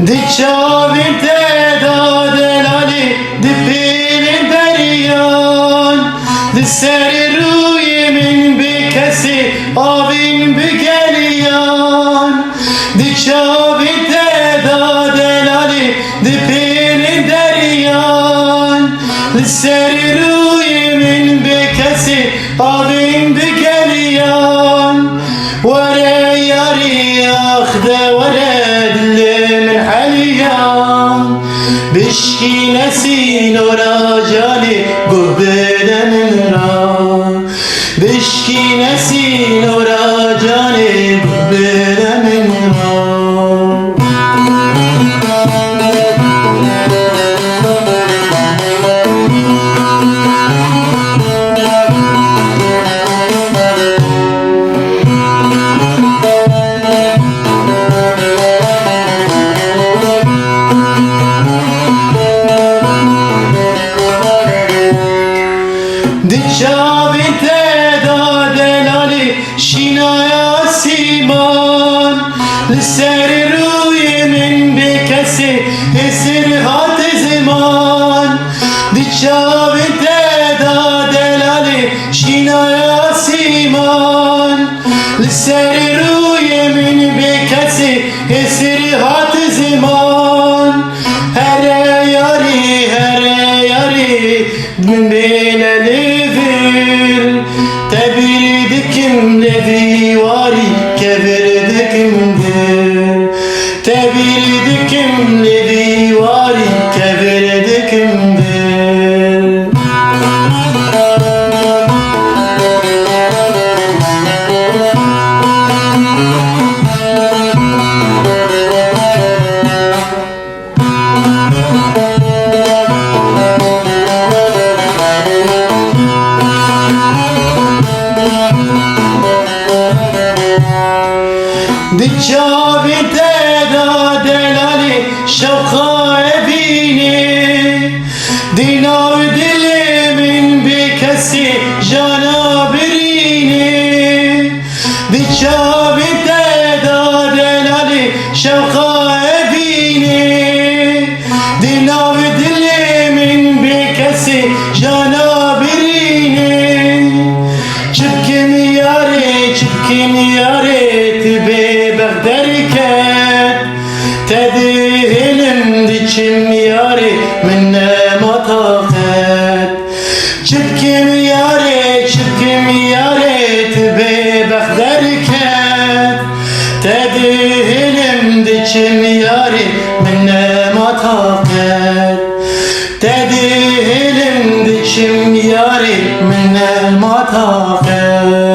Di çavên te da delalê di pêlên deryan, di serê rûyê min bê kesê avên bigeliyan. Di çavên te da delalê di pêlên deryan, di serê rûyê min bê kesê avên bigeliyan. Were yarî axde were dilê min heliyan, bişkînesin ora canê guh bêle min ra, bişkînesin ora canê guh bêle min ra. Di çavên te da delalê şînaya sîman, li serê rûyê min bê kesê hêsir hate ziman. Di çavên te da delalê şînaya sîman, li serê rûyê min bê kesê hêsir hate ziman. Here yarî min bêle lêvir, te bir dikim levî warî kevir dikimdir, te bir dikim levî warî kevir dikimdir. Di çavên te da delalê şewqa evînê, di nav dilê min bê kesê jana birînê. Di çavên te da delalê şewqa evînê, di nav dilê min bê kesê jana birînê. Çipkîn yarê tu bê derket, te dihilim diçim yarê min nema taqet. Çipkim yarê tu bê derket, te dihilim diçim yarê min nema taqet. Te dihilim diçim yarê min nema taqet.